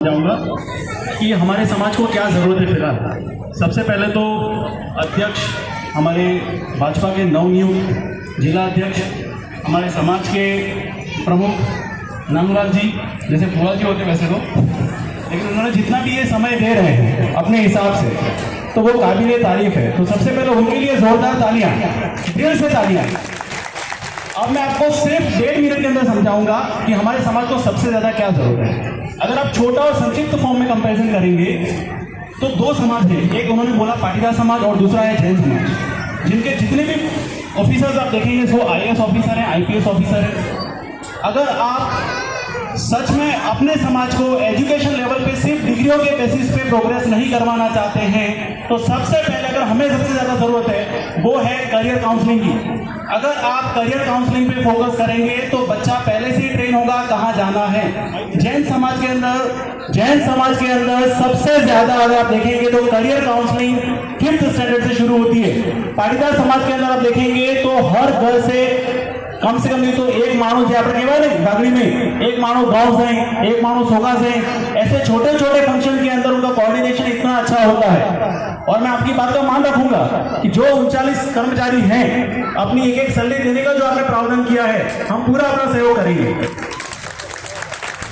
जाऊंगा कि हमारे समाज को क्या ज़रूरत है। फिलहाल सबसे पहले तो अध्यक्ष हमारे भाजपा के नवनियुक्त जिला अध्यक्ष हमारे समाज के प्रमुख नामलाल जी, जैसे फुआ जी होते वैसे तो, लेकिन उन्होंने जितना भी ये समय दे रहे हैं अपने हिसाब से, तो वो काबिल तारीफ है। तो सबसे पहले उनके लिए जोरदार तालियां, दिल से तालियां। अब मैं आपको सिर्फ 1.5 मिनट के अंदर समझाऊंगा कि हमारे समाज को सबसे ज़्यादा क्या ज़रूरत है। अगर आप छोटा और संक्षिप्त फॉर्म में कंपैरिजन करेंगे तो दो समाज हैं, एक उन्होंने बोला पाटीदार समाज और दूसरा है जैन समाज, जिनके जितने भी ऑफिसर्स आप देखेंगे वो IAS ऑफिसर हैं, IPS ऑफिसर हैं। अगर आप सच में अपने समाज को एजुकेशन लेवल पे सिर्फ डिग्रियों के बेसिस पे प्रोग्रेस नहीं करवाना चाहते हैं तो सबसे पहले अगर हमें सबसे ज़्यादा ज़रूरत है वो है करियर काउंसलिंग की। अगर आप करियर काउंसलिंग पे फोकस करेंगे तो बच्चा पहले से ही ट्रेन होगा कहाँ जाना है। जैन समाज के अंदर सबसे ज़्यादा अगर आप देखेंगे तो करियर काउंसलिंग 5th स्टैंडर्ड से शुरू होती है। पाटीदार समाज के अंदर आप देखेंगे तो हर घर से कम से कम नहीं तो एक माणूस यहाँ पर केवल बागड़ी में एक माणूस गांव से, एक माणूस सोगा से, ऐसे छोटे छोटे फंक्शन के अंदर उनका कोऑर्डिनेशन इतना अच्छा होता है। और मैं आपकी बात का मान रखूंगा कि जो 39 कर्मचारी हैं अपनी एक सैलरी देने का जो आपने प्रावधान किया है, हम पूरा अपना सहयोग करेंगे।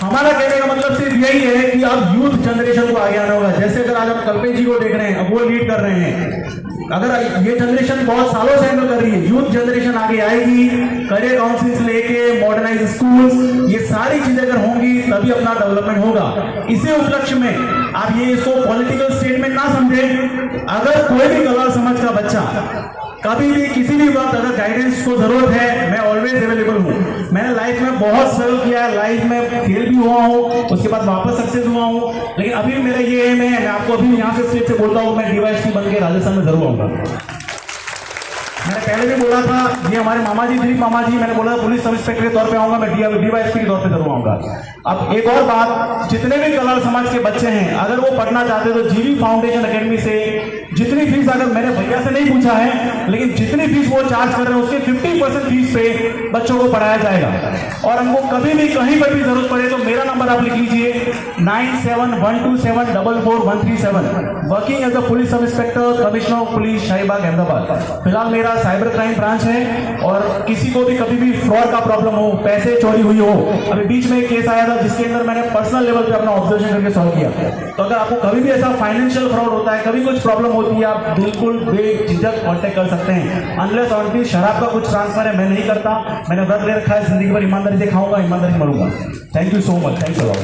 हमारा कहने का मतलब सिर्फ यही है कि अब यूथ जनरेशन को आगे आना होगा। जैसे अगर आज हम कल्पेश जी को देख रहे हैं, अब वो लीड कर रहे हैं। अगर ये जनरेशन बहुत सालों से हैंडल कर रही है, यूथ जनरेशन आगे आएगी, करियर काउंसलिंग से लेके मॉडर्नाइज स्कूल्स, ये सारी चीजें अगर होंगी तभी अपना डेवलपमेंट होगा। इसी उपलक्ष्य में आप ये इसको पॉलिटिकल स्टेटमेंट ना समझें। अगर कोई भी कलाल समाज का बच्चा कभी भी किसी भी वक्त अगर गाइडेंस को जरूरत है, मैं ऑलवेज अवेलेबल हूँ। मैंने लाइफ में बहुत स्ट्रगल किया है, लाइफ में फेल भी हुआ हूँ, उसके बाद वापस सक्सेस हुआ हूँ, लेकिन अभी मेरा ये एम है, मैं आपको अभी यहाँ से स्टेज से बोलता हूँ, मैं DYSP बन के राजस्थान में जरूर आऊँगा। मैंने पहले भी बोला था, ये हमारे मामा जी, दिलीप मामा जी, मैंने बोला था पुलिस सब इंस्पेक्टर के तौर पे आऊंगा, मैं DYSP के तौर पे जरूर आऊंगा। अब एक और बात, जितने भी कलाल समाज के बच्चे हैं अगर वो पढ़ना चाहते हैं तो जीवी फाउंडेशन एकेडमी से जितनी फीस, अगर मैंने भैया से नहीं पूछा है, लेकिन जितनी फीस वो चार्ज कर रहे हैं उसके 50% फीस पे बच्चों को पढ़ाया जाएगा। और हमको कभी भी कहीं पर भी जरूरत पड़े तो मेरा नंबर आप लिख लीजिए 9712744137। Working as a police sub inspector, commissioner of police, Shahibag, Ahmedabad. फिलहाल मेरा साइबर क्राइम ब्रांच है और किसी को भी कभी भी फ्रॉड का प्रॉब्लम हो, पैसे चोरी हुई हो, अभी बीच में एक केस आया था जिसके अंदर मैंने पर्सनल लेवल पे अपना ऑब्जर्वेशन करके सॉल्व किया। तो अगर आपको कभी भी ऐसा फाइनेंशियल फ्रॉड होता है, कभी कुछ प्रॉब्लम होती है, आप बिल्कुल बेझिझक कांटेक्ट कर सकते हैं। अनलेस ऑनली शराब का कुछ ट्रांसफर है, मैं नहीं करता, मैंने व्रत ले रखा है, जिंदगी भर ईमानदारी से खाऊंगा, ईमानदारी से मरूंगा। Thank you so much, thanks a lot.